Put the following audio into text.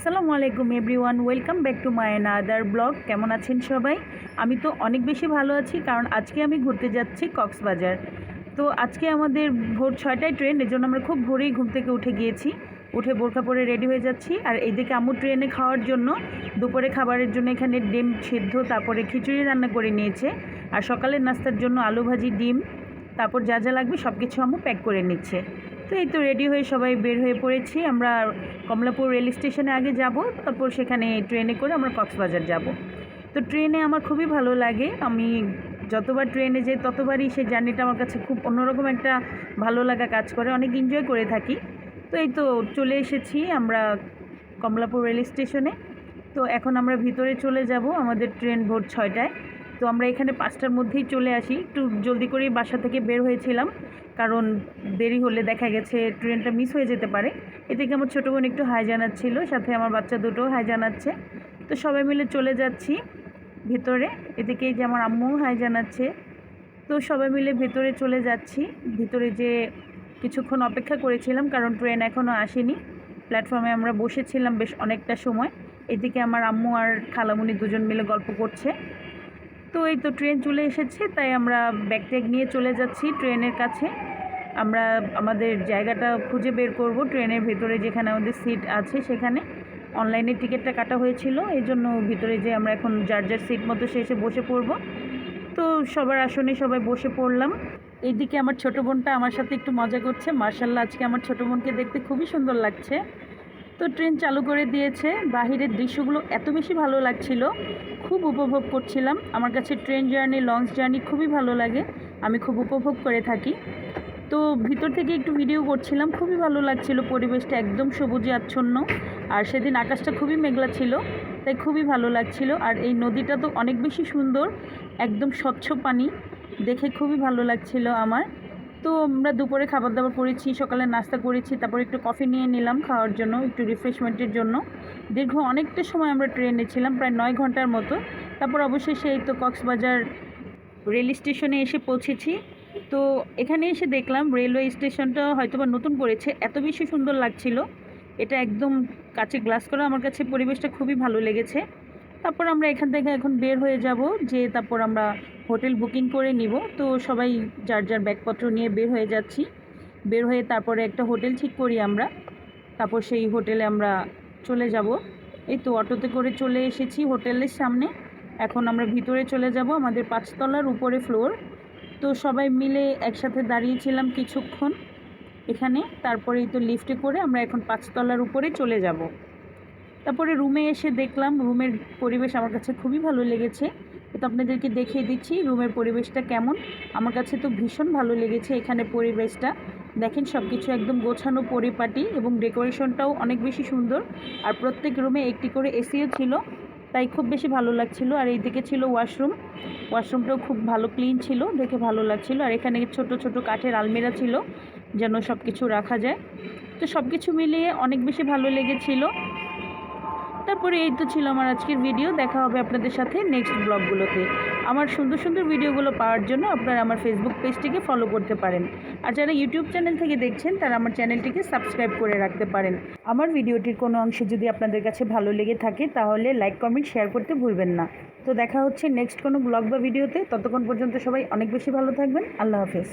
আসসালামু আলাইকুম everyone, welcome back to my another blog. কেমন আছেন সবাই? আমি তো অনেক বেশি ভালো আছি, কারণ আজকে আমি ঘুরতে যাচ্ছি কক্সবাজার। তো আজকে আমাদের ভোর 6টায় ট্রেন, এজন্য আমরা খুব ভোরেই ঘুম থেকে উঠে গিয়েছি। উঠে বোরখা পরে রেডি হয়ে যাচ্ছি। আর এইদিকে আম্মু ট্রেনে খাওয়ার জন্য দুপুরে খাবারের জন্য এখানে ডিম সিদ্ধ, তারপরে খিচুড়ি রান্না করে নিয়েছে। আর সকালের নাস্তার জন্য আলু ভাজি, ডিম, তারপর যা যা লাগবে সব কিছু আম্মু প্যাক করে নিচ্ছে। তো এই তো রেডি হয়ে সবাই বের হয়ে পড়েছি। আমরা কমলাপুর রেল স্টেশনে আগে যাব, তারপর সেখানে ট্রেনে করে আমরা কক্সবাজার যাব। তো ট্রেনে আমার খুবই ভালো লাগে। আমি যতবার ট্রেনে যাই ততবারই সেই জার্নিটা আমার কাছে খুব অন্যরকম একটা ভালো লাগা কাজ করে, অনেক এনজয় করে থাকি। তো এই তো চলে এসেছি আমরা কমলাপুর রেল স্টেশনে। তো এখন আমরা ভিতরে চলে যাব, আমাদের ট্রেন ভোর 6টায়। তো আমরা এখানে 5টার মধ্যেই চলে আসি, একটু জলদি করেই বাসা থেকে বের হয়েছিলাম, কারণ দেরি হলে দেখা গেছে ট্রেনটা মিস হয়ে যেতে পারে। এ থেকে আমার ছোটো বোন একটু হাই জানাচ্ছিল, সাথে আমার বাচ্চা দুটোও হাই জানাচ্ছে। তো সবাই মিলে চলে যাচ্ছি ভেতরে। এদিকে যে আমার আম্মুও হাই জানাচ্ছে। তো সবাই মিলে ভেতরে চলে যাচ্ছি। ভিতরে যে কিছুক্ষণ অপেক্ষা করেছিলাম, কারণ ট্রেন এখনও আসেনি। প্ল্যাটফর্মে আমরা বসেছিলাম বেশ অনেকটা সময়। এদিকে আমার আম্মু আর খালামুনি দুজন মিলে গল্প করছে। তো এই তো ট্রেন চলে এসেছে, তাই আমরা ব্যাগ ট্যাগ নিয়ে চলে যাচ্ছি ট্রেনের কাছে। আমরা আমাদের জায়গাটা খুঁজে বের করব। ট্রেনের ভেতরে যেখানে আমাদের সিট আছে সেখানে অনলাইনে টিকিটটা কাটা হয়েছিল, এই জন্য ভিতরে যে আমরা এখন যার যার সিট মতো শেষে বসে পড়ব। তো সবার আসনে সবাই বসে পড়লাম। এইদিকে আমার ছোটো বোনটা আমার সাথে একটু মজা করছে। মার্শাল্লাহ, আজকে আমার ছোটো বোনকে দেখতে খুবই সুন্দর লাগছে। তো ট্রেন চালু করে দিয়েছে। বাহিরের দৃশ্যগুলো এত বেশি ভালো লাগছিল, খুব উপভোগ করছিলাম। আমার কাছে ট্রেন জার্নি, লঞ্চ জার্নি খুবই ভালো লাগে, আমি খুব উপভোগ করে থাকি। তো ভিতর থেকে একটু ভিডিও করছিলাম, খুবই ভালো লাগছিল পরিবেশটা, একদম সবুজে আচ্ছন্ন। আর সেদিন আকাশটা খুবই মেঘলা ছিল, তাই খুবই ভালো লাগছিল। আর এই নদীটা তো অনেক বেশি সুন্দর, একদম স্বচ্ছ পানি, দেখে খুবই ভালো লাগছিল আমার। তো আমরা দুপুরে খাবার দাবার করেছি, সকালে নাস্তা করেছি, তারপর একটু কফি নিয়ে নিলাম খাওয়ার জন্য, একটু রিফ্রেশমেন্টের জন্য। দীর্ঘ অনেকটা সময় আমরা ট্রেনে ছিলাম, প্রায় 9 ঘন্টার মতো। তারপর অবশেষে এই তো কক্সবাজার রেল স্টেশনে এসে পৌঁছেছি। তো এখানে এসে দেখলাম রেলওয়ে স্টেশনটা হয়তোবা নতুন করেছে, এত বেশি সুন্দর লাগছিল। এটা একদম কাছে গ্লাস করা, আমার কাছে পরিবেশটা খুবই ভালো লেগেছে। তারপর আমরা এখান থেকে এখন বের হয়ে যাব, যে তারপর আমরা হোটেল বুকিং করে নিব। তো সবাই যার যার ব্যাগপত্র নিয়ে বের হয়ে যাচ্ছি। বের হয়ে তারপরে একটা হোটেল ঠিক করি আমরা, তারপর সেই হোটেলে আমরা চলে যাব। এই তো অটোতে করে চলে এসেছি হোটেলের সামনে। এখন আমরা ভিতরে চলে যাব, আমাদের 5তলার উপরে ফ্লোর। তো সবাই মিলে একসাথে দাঁড়িয়েছিলাম কিছুক্ষণ এখানে। তারপরেই তো লিফটে করে আমরা এখন 5তলার উপরে চলে যাব। তারপরে রুমে এসে দেখলাম রুমের পরিবেশ আমার কাছে খুবই ভালো লেগেছে। তো আপনাদেরকে দেখিয়ে দিচ্ছি রুমের পরিবেশটা কেমন। আমার কাছে তো ভীষণ ভালো লেগেছে এখানে পরিবেশটা। দেখেন সব কিছু একদম গোছানো পরিপাটি, এবং ডেকোরেশনটাও অনেক বেশি সুন্দর। আর প্রত্যেক রুমে একটি করে এসিও ছিল, তাই খুব বেশি ভালো লাগছিল। আর এইদিকে ছিল ওয়াশরুম, ওয়াশরুমটাও খুব ভালো ক্লিন ছিল, দেখে ভালো লাগছিল। আর এখানে ছোট ছোট কাঠের আলমিরা ছিল, যেন সব কিছু রাখা যায়। তো সব কিছু মিলিয়ে অনেক বেশি ভালো লেগেছিল। তারপরে এই তো ছিল আমার আজকের ভিডিও। দেখা হবে আপনাদের সাথে নেক্সট ব্লগগুলোতে। আমার সুন্দর সুন্দর ভিডিওগুলো পাওয়ার জন্য আপনারা আমার ফেসবুক পেজটিকে ফলো করতে পারেন। আর যারা ইউটিউব চ্যানেল থেকে দেখছেন তারা আমার চ্যানেলটিকে সাবস্ক্রাইব করে রাখতে পারেন। আমার ভিডিওটির কোনো অংশ যদি আপনাদের কাছে ভালো লেগে থাকে তাহলে লাইক, কমেন্ট, শেয়ার করতে ভুলবেন না। তো দেখা হচ্ছে নেক্সট কোনো ব্লগ বা ভিডিওতে। ততক্ষণ পর্যন্ত সবাই অনেক বেশি ভালো থাকবেন। আল্লাহ হাফেজ।